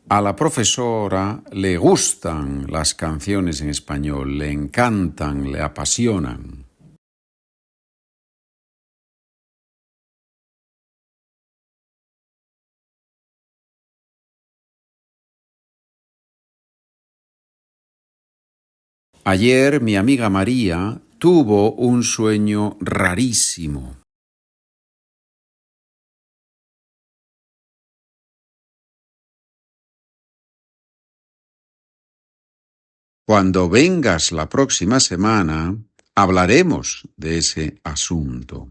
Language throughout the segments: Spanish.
A la profesora le gustan las canciones en español, le encantan, le apasionan. Ayer mi amiga María tuvo un sueño rarísimo. Cuando vengas la próxima semana, hablaremos de ese asunto.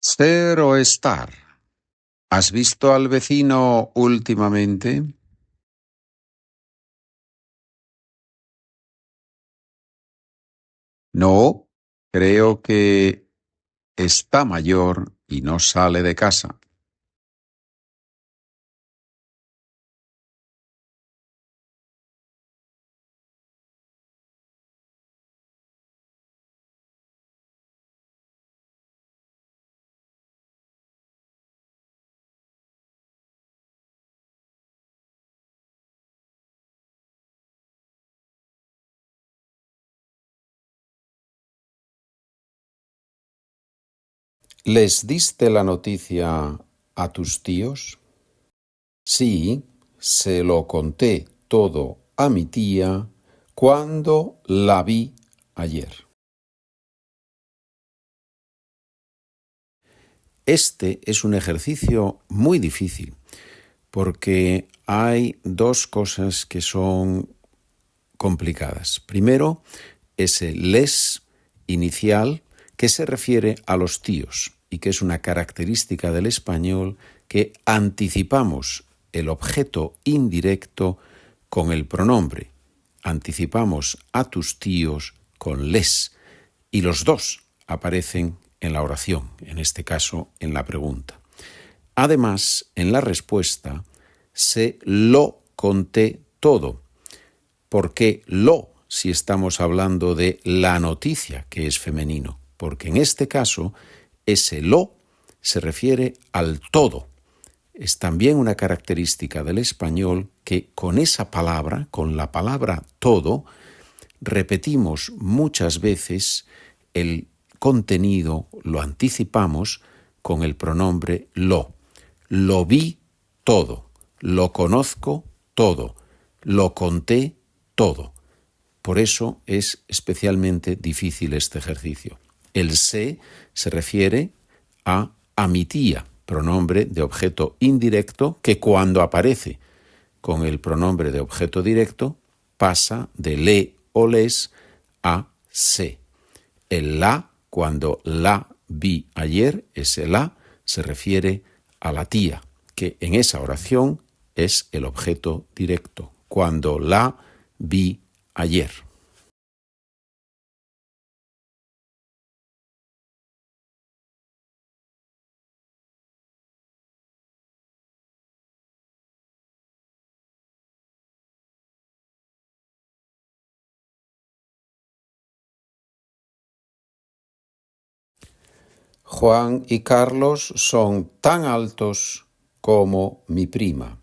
Ser o estar. ¿Has visto al vecino últimamente? No, creo que está mayor y no sale de casa. ¿Les diste la noticia a tus tíos? Sí, se lo conté todo a mi tía cuando la vi ayer. Este es un ejercicio muy difícil porque hay dos cosas que son complicadas. Primero, ese les inicial que se refiere a los tíos y que es una característica del español que anticipamos el objeto indirecto con el pronombre. Anticipamos a tus tíos con les y los dos aparecen en la oración, en este caso en la pregunta. Además, en la respuesta se lo conté todo. ¿Por qué lo si estamos hablando de la noticia, que es femenino? Porque en este caso, ese lo se refiere al todo. Es también una característica del español que con esa palabra, con la palabra todo, repetimos muchas veces el contenido, lo anticipamos con el pronombre lo. Lo vi todo, lo conozco todo, lo conté todo. Por eso es especialmente difícil este ejercicio. El se refiere a mi tía, pronombre de objeto indirecto que cuando aparece con el pronombre de objeto directo pasa de le o les a se. El la, cuando la vi ayer, ese la se refiere a la tía, que en esa oración es el objeto directo. Cuando la vi ayer. Juan y Carlos son tan altos como mi prima,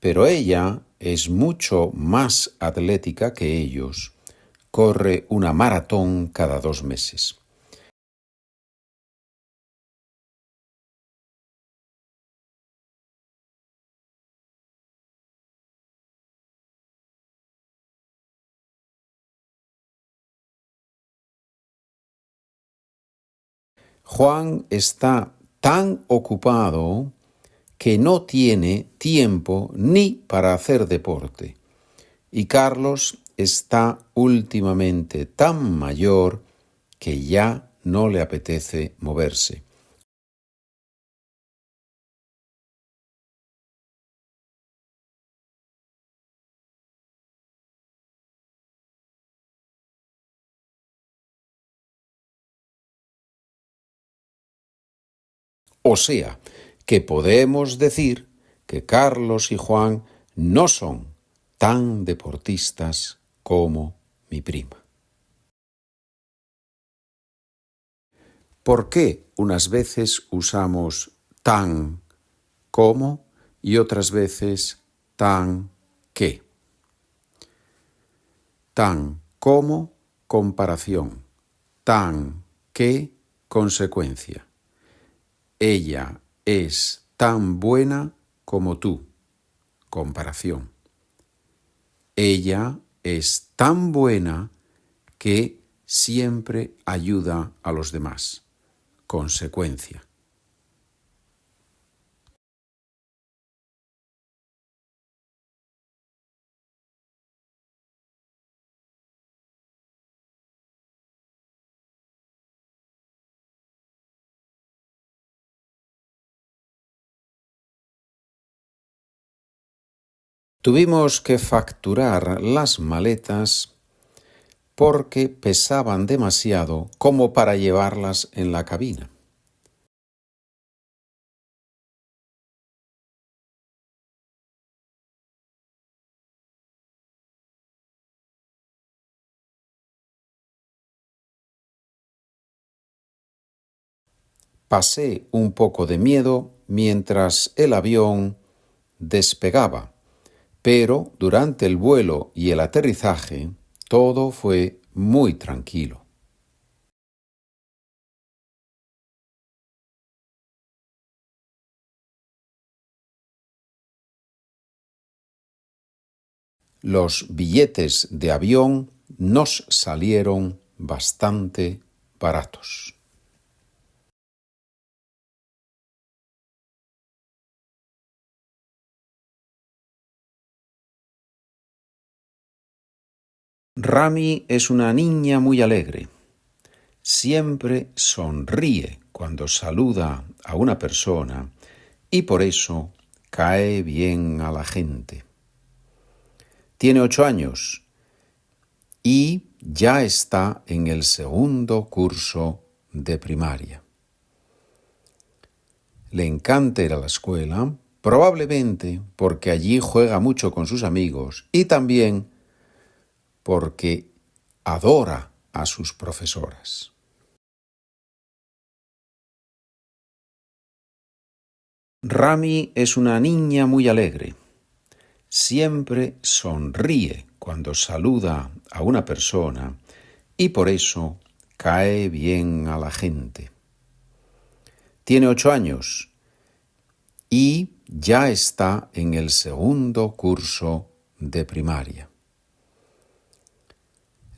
pero ella es mucho más atlética que ellos. Corre una maratón cada 2 meses. Juan está tan ocupado que no tiene tiempo ni para hacer deporte. Y Carlos está últimamente tan mayor que ya no le apetece moverse. O sea, que podemos decir que Carlos y Juan no son tan deportistas como mi prima. ¿Por qué unas veces usamos tan como y otras veces tan que. Tan como comparación, tan que consecuencia. Ella es tan buena como tú, comparación. Ella es tan buena que siempre ayuda a los demás, consecuencia. Tuvimos que facturar las maletas porque pesaban demasiado como para llevarlas en la cabina. Pasé un poco de miedo mientras el avión despegaba, pero durante el vuelo y el aterrizaje todo fue muy tranquilo. Los billetes de avión nos salieron bastante baratos. Rami es una niña muy alegre. Siempre sonríe cuando saluda a una persona y por eso cae bien a la gente. Tiene 8 años y ya está en el segundo curso de primaria. Le encanta ir a la escuela, probablemente porque allí juega mucho con sus amigos y también porque adora a sus profesoras. Rami es una niña muy alegre. Siempre sonríe cuando saluda a una persona y por eso cae bien a la gente. Tiene 8 años y ya está en el segundo curso de primaria.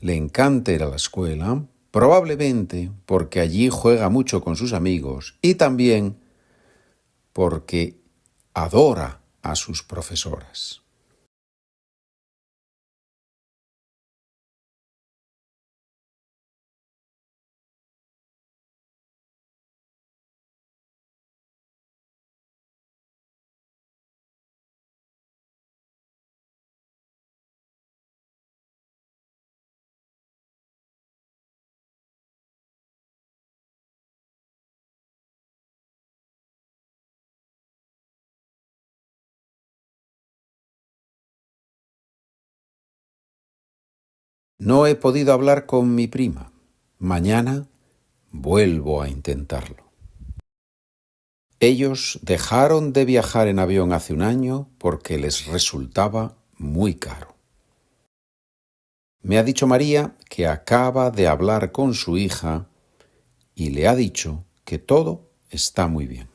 Le encanta ir a la escuela, probablemente porque allí juega mucho con sus amigos y también porque adora a sus profesoras. No he podido hablar con mi prima. Mañana vuelvo a intentarlo. Ellos dejaron de viajar en avión hace un año porque les resultaba muy caro. Me ha dicho María que acaba de hablar con su hija y le ha dicho que todo está muy bien.